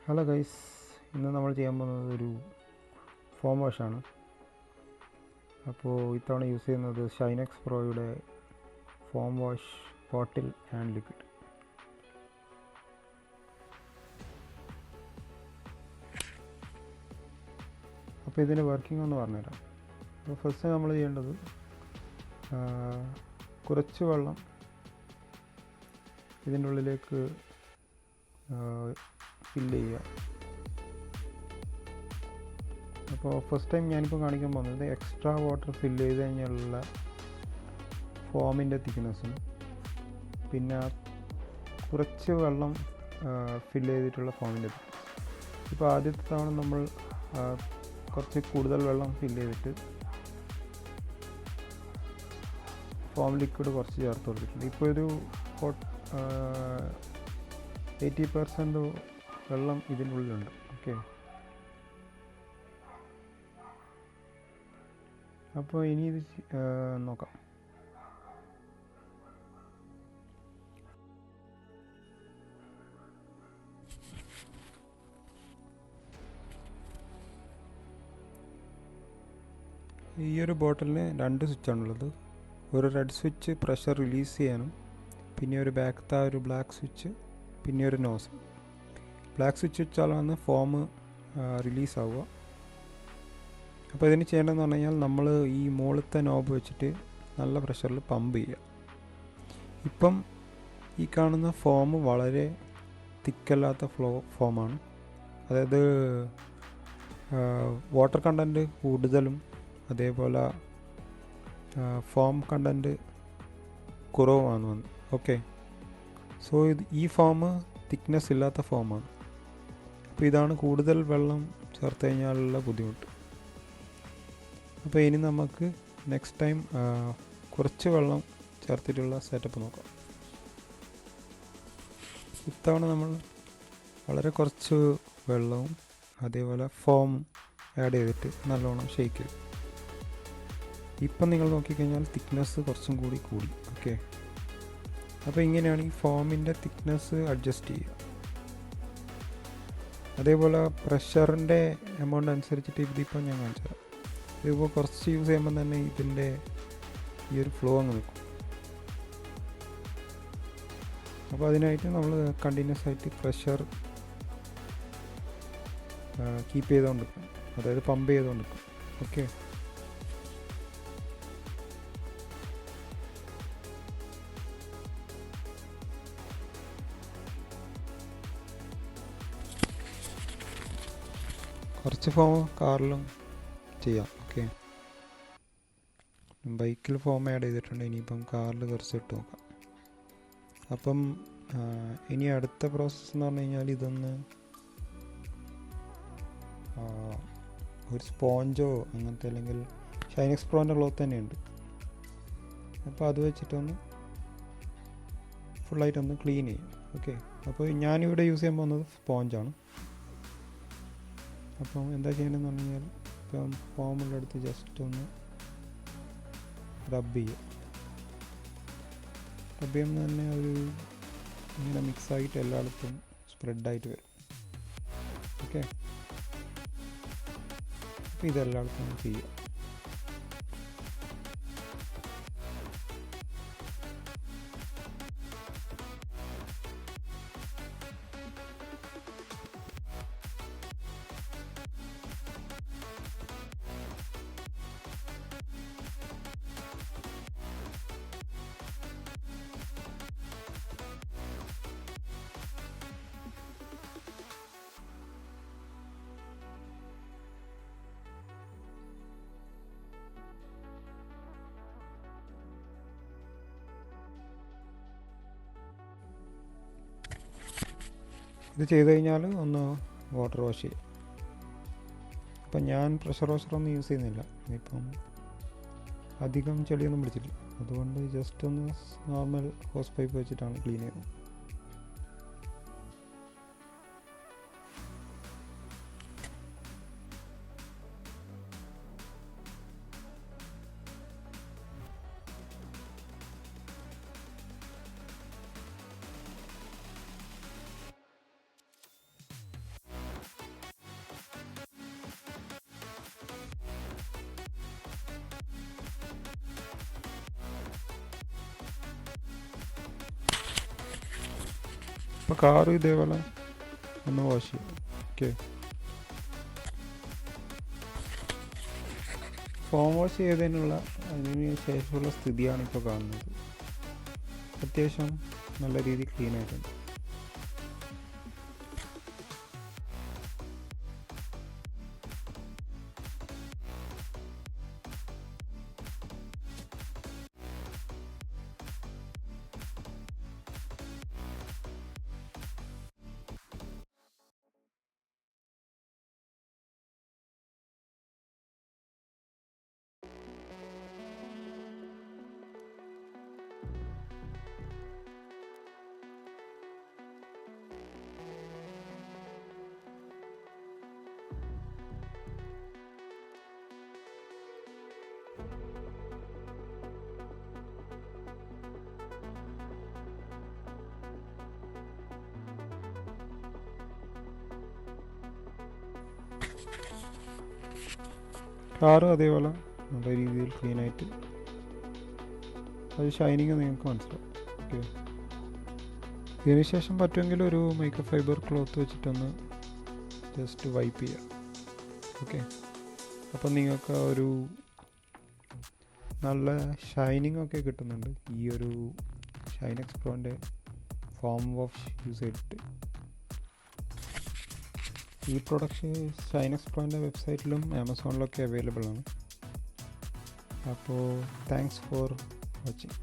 Hello guys, ഇന്ന് നമ്മൾ ചെയ്യാൻ പോകുന്നത് ഒരു ഫോം വാഷാണ്. അപ്പോൾ ഇത്തവണ യൂസ് ചെയ്യുന്നത് ഷൈനെക്സ് പ്രോയുടെ foam wash bottle and liquid. അപ്പോൾ ഇതിൻ്റെ വർക്കിംഗ് ഒന്ന് പറഞ്ഞുതരാം. അപ്പോൾ ഫസ്റ്റ് നമ്മൾ ചെയ്യേണ്ടത് കുറച്ച് വെള്ളം ഇതിൻ്റെ ഉള്ളിലേക്ക് ഫില്ല് ചെയ്യുക. അപ്പോൾ ഫസ്റ്റ് ടൈം ഞാനിപ്പോൾ കാണിക്കാൻ പോകുന്നത് എക്സ്ട്രാ വാട്ടർ ഫില്ല് ചെയ്ത് കഴിഞ്ഞുള്ള ഫോമിൻ്റെ തിക്നെസ്സും പിന്നെ കുറച്ച് വെള്ളം ഫില്ല് ചെയ്തിട്ടുള്ള ഫോമിൻ്റെ തിക്നെസ്. ഇപ്പോൾ ആദ്യത്തെ തവണ നമ്മൾ കുറച്ച് കൂടുതൽ വെള്ളം ഫില്ല് ചെയ്തിട്ട് ഫോം ലിക്വിഡ് കുറച്ച് ചേർത്ത് കൊടുത്തിട്ടുണ്ട്. ഇപ്പോൾ ഒരു 80% വെള്ളം ഇതിനുള്ളിലുണ്ട്. ഓക്കെ, അപ്പോൾ ഇനി ഇത് നോക്കാം. ഈ ഒരു ബോട്ടിലിന് 2 സ്വിച്ചാണുള്ളത്. ഒരു റെഡ് സ്വിച്ച് പ്രഷർ റിലീസ് ചെയ്യാനും, പിന്നെ ഒരു ബാക്കത്തെ ഒരു ബ്ലാക്ക് സ്വിച്ച്, പിന്നെ ഒരു നോസ്. ബ്ലാക്ക് സ്വിച്ച് വെച്ചാലാണ് ഫോം റിലീസ് ആവുക. അപ്പോൾ ഇതിന് ചെയ്യേണ്ടതെന്ന് പറഞ്ഞു കഴിഞ്ഞാൽ നമ്മൾ ഈ മുകളിലത്തെ നോബ് വെച്ചിട്ട് നല്ല പ്രഷറിൽ പമ്പ് ചെയ്യുക. ഇപ്പം ഈ കാണുന്ന ഫോം വളരെ തിക്കല്ലാത്ത ഫോമാണ്. അതായത് വാട്ടർ കണ്ടൻറ്റ് കൂടുതലും അതേപോലെ ഫോം കണ്ടൻറ്റ് കുറവുമാണ് വന്നത്. ഓക്കെ, സോ ഈ ഫോം തിക്നെസ് ഇല്ലാത്ത ഫോമാണ്. അപ്പോൾ ഇതാണ് കൂടുതൽ വെള്ളം ചേർത്ത് കഴിഞ്ഞാലുള്ള ബുദ്ധിമുട്ട്. അപ്പോൾ ഇനി നമുക്ക് നെക്സ്റ്റ് ടൈം കുറച്ച് വെള്ളം ചേർത്തിട്ടുള്ള സെറ്റപ്പ് നോക്കാം. ഇത്തവണ നമ്മൾ വളരെ കുറച്ച് വെള്ളവും അതേപോലെ ഫോം ആഡ് ചെയ്തിട്ട് നല്ലോണം ഷെയ്ക്ക് ചെയ്യും. ഇപ്പം നിങ്ങൾ നോക്കിക്കഴിഞ്ഞാൽ തിക്നെസ് കുറച്ചും കൂടി കൂടി. ഓക്കെ, അപ്പോൾ ഇങ്ങനെയാണ് ഈ ഫോമിൻ്റെ തിക്നെസ് അഡ്ജസ്റ്റ് ചെയ്യുക. അതേപോലെ പ്രഷറിൻ്റെ എമൗണ്ട് അനുസരിച്ചിട്ട് ഇതിപ്പോൾ ഞാൻ കാണിച്ചു തരാം. ഇതിപ്പോൾ കുറച്ച് യൂസ് ചെയ്യുമ്പോൾ തന്നെ ഇതിൻ്റെ ഈ ഒരു ഫ്ലോ അങ്ങ് നിൽക്കും. അപ്പോൾ അതിനായിട്ട് നമ്മൾ കണ്ടിന്യൂസ് ആയിട്ട് പ്രഷർ കീപ്പ് ചെയ്തുകൊണ്ടിരിക്കും, അതായത് പമ്പ് ചെയ്തുകൊണ്ടിരിക്കും. ഓക്കെ, കുറച്ച് ഫോം കാറിലും ചെയ്യാം. ഓക്കെ, ബൈക്കിൽ ഫോം ആഡ് ചെയ്തിട്ടുണ്ട്. ഇനിയിപ്പം കാറിൽ കുറച്ച് ഇട്ട് നോക്കാം. അപ്പം ഇനി അടുത്ത പ്രോസസ്സ് എന്ന് പറഞ്ഞു കഴിഞ്ഞാൽ ഇതൊന്ന് ഒരു സ്പോഞ്ചോ അങ്ങനത്തെ, അല്ലെങ്കിൽ ഷൈനെക്സ് പ്രോൻ്റെ ക്ലോത്ത് തന്നെയുണ്ട്. അപ്പോൾ അത് വെച്ചിട്ടൊന്ന് ഫുള്ളായിട്ടൊന്ന് ക്ലീൻ ചെയ്യും. ഓക്കെ, അപ്പോൾ ഞാനിവിടെ യൂസ് ചെയ്യാൻ പോകുന്നത് സ്പോഞ്ചാണ്. അപ്പം എന്താ ചെയ്യണമെന്ന് പറഞ്ഞു കഴിഞ്ഞാൽ ഇപ്പം ഫോമുള്ള അടുത്ത് ജസ്റ്റ് ഒന്ന് റബ്ബ് ചെയ്യുക. റബ്ബ് ചെയ്യുമ്പോൾ തന്നെ ഒരു ഇങ്ങനെ മിക്സായിട്ട് എല്ലായിടത്തും സ്പ്രെഡായിട്ട് വരും. ഓക്കെ, അപ്പോൾ ഇതെല്ലായിടത്തും ചെയ്യുക. ഇത് ചെയ്ത് കഴിഞ്ഞാൽ ഒന്ന് വാട്ടർ വാഷ് ചെയ്യും. ഇപ്പം ഞാൻ പ്രഷർ വാഷറൊന്നും യൂസ് ചെയ്യുന്നില്ല. ഇപ്പം അധികം ചെളിയൊന്നും പിടിച്ചിട്ടില്ല, അതുകൊണ്ട് ജസ്റ്റ് ഒന്ന് നോർമൽ ഹോസ് പൈപ്പ് വെച്ചിട്ടാണ് ക്ലീൻ ചെയ്യുന്നത്. ഇപ്പോൾ കാറ് ഇതേപോലെ ഒന്ന് വാഷ് ചെയ്യാം. ഓക്കെ, ഫോം വാഷ് ചെയ്തതിനുള്ള അതിന് ശേഷമുള്ള സ്ഥിതിയാണ് ഇപ്പോൾ കാണുന്നത്. അത്യാവശ്യം നല്ല രീതിയിൽ ക്ലീൻ ആയിട്ടുണ്ട്. കാറും അതേപോലെ നല്ല രീതിയിൽ ക്ലീനായിട്ട് അത് ഷൈനിങ് നിങ്ങൾക്ക് മനസ്സിലാവും. ഓക്കെ, ഇതിന് ശേഷം പറ്റുമെങ്കിൽ ഒരു മൈക്രോ ഫൈബർ ക്ലോത്ത് വെച്ചിട്ടൊന്ന് ജസ്റ്റ് വൈപ്പ് ചെയ്യാം. ഓക്കെ, അപ്പം നിങ്ങൾക്ക് ഒരു നല്ല ഷൈനിങ് ഒക്കെ കിട്ടുന്നുണ്ട് ഈ ഒരു ഷൈനെക്സ് പ്രോൻ്റെ ഫോം വാഷ് യൂസ് ചെയ്തിട്ട്. ഈ പ്രൊഡക്റ്റ് ഷൈനെക്സ് പ്രോൻ്റെ വെബ്സൈറ്റിലും ആമസോണിലൊക്കെ അവൈലബിൾ ആണ്. അപ്പോൾ താങ്ക്സ് ഫോർ വാച്ചിങ്.